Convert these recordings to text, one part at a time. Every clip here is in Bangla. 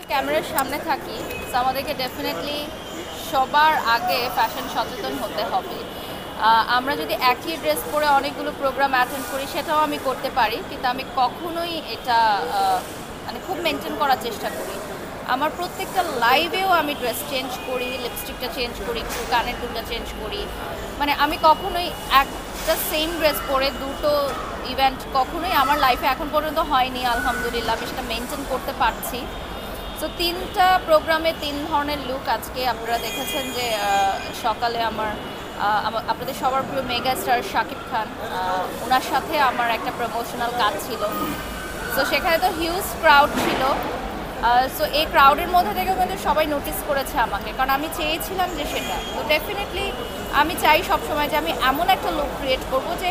ক্যামেরার সামনে থাকি, তো আমাদেরকে ডেফিনেটলি সবার আগে ফ্যাশন সচেতন হতে হবে। আমরা যদি একই ড্রেস পরে অনেকগুলো প্রোগ্রাম অ্যাটেন্ড করি সেটাও আমি করতে পারি, কিন্তু আমি কখনোই এটা মানে খুব মেনটেন করার চেষ্টা করি। আমার প্রত্যেকটা লাইভেও আমি ড্রেস চেঞ্জ করি, লিপস্টিকটা চেঞ্জ করি, একটু কানের দুলটা চেঞ্জ করি। মানে আমি কখনোই একটা সেম ড্রেস পরে দুটো ইভেন্ট কখনোই আমার লাইফে এখন পর্যন্ত হয়নি। আলহামদুলিল্লাহ আমি সেটা মেনটেন করতে পারছি। তো 3টা প্রোগ্রামে 3 ধরনের লুক। আজকে আপনারা দেখেছেন যে সকালে আপনাদের সবার প্রিয় মেগা স্টার শাকিব খান, ওনার সাথে আমার একটা প্রমোশনাল কাজ ছিল। তো সেখানে তো হিউজ ক্রাউড ছিল। সো এই ক্রাউডের মধ্যে থেকেও কিন্তু সবাই নোটিস করেছে আমাকে, কারণ আমি চেয়েছিলাম যে সেটা। তো ডেফিনেটলি আমি চাই সবসময় যে আমি এমন একটা লুক ক্রিয়েট করবো যে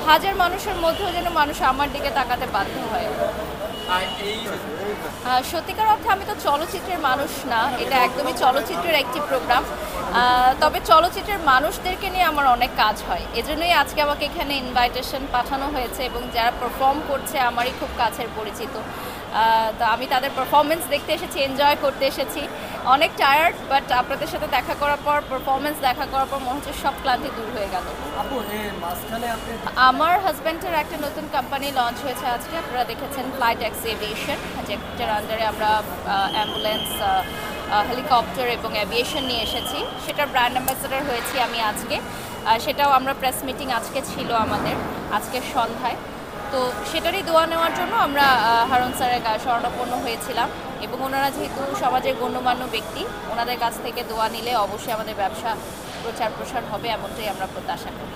হাজার মানুষের মধ্যেও যেন মানুষ আমার দিকে তাকাতে বাধ্য হয়। সত্যিকার অর্থে আমি তো চলচ্চিত্রের মানুষ না, এটা একদমই চলচ্চিত্রের একটি প্রোগ্রাম। তবে চলচ্চিত্রের মানুষদেরকে নিয়ে আমার অনেক কাজ হয়, এজন্যই আজকে আমাকে এখানে ইনভাইটেশন পাঠানো হয়েছে, এবং যারা পারফর্ম করছে আমারই খুব কাছের পরিচিত। তো আমি তাদের পারফরমেন্স দেখতে এসেছি, এনজয় করতে এসেছি। অনেক টায়ার্ড, বাট আপনাদের সাথে দেখা করার পর, পারফরমেন্স দেখা করার পর মনে হচ্ছে সব ক্লান্তি দূর হয়ে গেল। আমার হাজব্যান্ডের একটা নতুন কোম্পানি লঞ্চ হয়েছে আজকে, আপনারা দেখেছেন, ফ্লাইট ট্যাক্সি এভিয়েশন, যেটার আন্ডারে আমরা অ্যাম্বুলেন্স, হেলিকপ্টার এবং অ্যাভিয়েশন নিয়ে এসেছি। সেটার ব্র্যান্ড অ্যাম্বাসেডর হয়েছি আমি আজকে। সেটাও আমরা প্রেস মিটিং আজকে ছিল আমাদের, আজকে সন্ধ্যায়। তো সেটারই দোয়া নেওয়ার জন্য আমরা হারুন স্যারের শরণাপন্ন হয়েছিলাম, এবং ওনারা যেহেতু সমাজের গণ্যমান্য ব্যক্তি, ওনাদের কাছ থেকে দোয়া নিলে অবশ্যই আমাদের ব্যবসা প্রচার প্রসার হবে, এমনটাই আমরা প্রত্যাশা করি।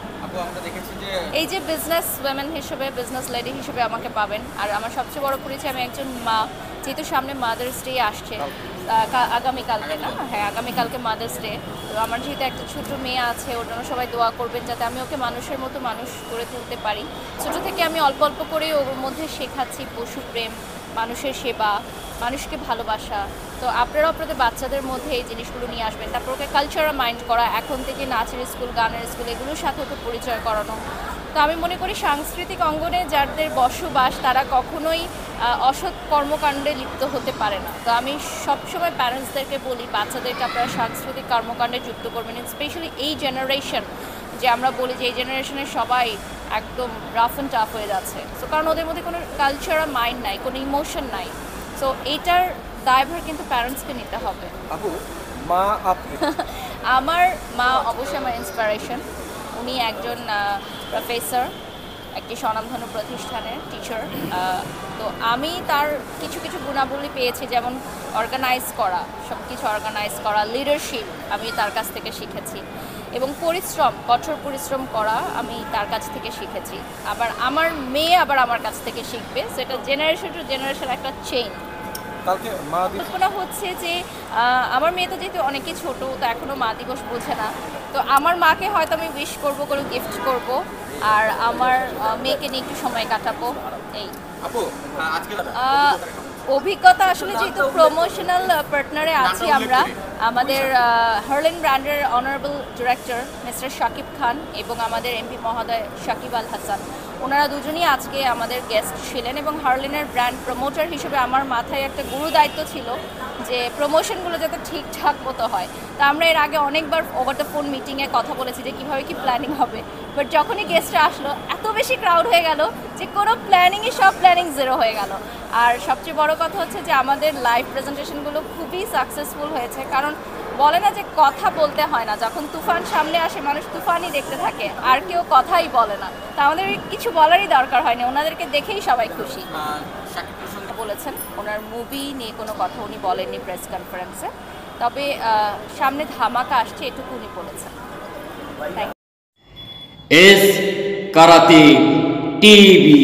এই যে বিজনেস ওয়েমেন হিসেবে, বিজনেস লেডি হিসেবে আমাকে পাবেন। আর আমার সবচেয়ে বড় পরিচয়, আমি একজন মা। যেহেতু সামনে মাদার্স ডে আসছে, আগামীকালকে না, হ্যাঁ আগামীকালকে মাদার্স ডে। তো আমার যেহেতু একটা ছোট মেয়ে আছে, ওর জন্য সবাই দোয়া করবেন যাতে আমি ওকে মানুষের মতো মানুষ করে তুলতে পারি। ছোটো থেকে আমি অল্প অল্প করে ওর মধ্যে শেখাচ্ছি পশুপ্রেম, মানুষের সেবা, মানুষকে ভালোবাসা। তো আপনারাও আপনাদের বাচ্চাদের মধ্যে এই জিনিসগুলো নিয়ে আসবেন। তারপর ওকে কালচারাল মাইন্ড করা, এখন থেকে নাচের স্কুল, গানের স্কুল, এগুলোর সাথে ওকে পরিচয় করানো। তো আমি মনে করি সাংস্কৃতিক অঙ্গনে যাদের বসবাস তারা কখনোই অসৎ কর্মকাণ্ডে লিপ্ত হতে পারে না। তো আমি সবসময় প্যারেন্টসদেরকে বলি, বাচ্চাদেরকে আপনারা সাংস্কৃতিক কর্মকাণ্ডে যুক্ত করবেন, স্পেশালি এই জেনারেশন, যে আমরা বলি যে এই জেনারেশনের সবাই একদম রাফ অ্যান্ড টাফ হয়ে যাচ্ছে। তো কারণ ওদের মধ্যে কোনো কালচারাল মাইন্ড নাই, কোনো ইমোশন নাই। সো এইটার দায়ভার কিন্তু প্যারেন্টসকে নিতে হবে। আমার মা অবশ্যই আমার ইন্সপিরেশন। উনি একজন প্রফেসর, একটি স্বনামধন্য প্রতিষ্ঠানের টিচার। তো আমি তার কিছু কিছু গুণাবলী পেয়েছি, যেমন অর্গানাইজ করা, সব কিছু অর্গানাইজ করা, লিডারশিপ আমি তার কাছ থেকে শিখেছি, এবং পরিশ্রম, কঠোর পরিশ্রম করা আমি তার কাছ থেকে শিখেছি। আবার আমার মেয়ে আবার আমার কাছ থেকে শিখবে, সেটা জেনারেশন টু জেনারেশন একটা চেইন। কল্পনা হচ্ছে যে আমার মেয়ে তো যেহেতু অনেকই ছোট, তো এখনও মা দিবস বোঝে না। তো আমার মাকে হয়তো আমি উইশ করবো, কোনো গিফট করব, আর আমার মেয়েকে নিয়ে একটু সময় কাটাবো। এই অভিজ্ঞতা আসলে, যেহেতু প্রমোশনাল পার্টনারে আছি আমরা, আমাদের হার্লিন ব্র্যান্ডের honourable director mister Shakib Khan এবং আমাদের এমপি মহোদয় শাকিব আল হাসান, ওনারা দুজনই আজকে আমাদের গেস্ট ছিলেন। এবং হার্লিনের ব্র্যান্ড প্রমোটার হিসেবে আমার মাথায় একটা গুরু দায়িত্ব ছিল যে প্রমোশনগুলো যাতে ঠিকঠাক মতো হয়। তা আমরা এর আগে অনেকবার ওভার দ্য ফোন মিটিংয়ে কথা বলেছি যে কীভাবে কি প্ল্যানিং হবে, বাট যখনই গেস্টরা আসলো এত বেশি ক্রাউড হয়ে গেল যে কোনো প্ল্যানিংই, সব প্ল্যানিং জিরো হয়ে গেল। আর সবচেয়ে বড় কথা হচ্ছে যে আমাদের লাইভ প্রেজেন্টেশনগুলো খুবই সাকসেসফুল হয়েছে, কারণ বলে না যে কথা বলতে হয় না, যখন তুফান সামনে আসে মানুষ তুফানই দেখতে থাকে, আর কেউ কথাই বলে না। তা আমাদের কিছু বলারই দরকার হয়নি, ওনাদেরকে দেখেই সবাই খুশি। বলেছেন ওনার মুভি নিয়ে কোনো কথা উনি বলেননি প্রেস কনফারেন্সে, তবে সামনে ধামাকা আসছে এটুকু উনি বলেছেন। S karate TV.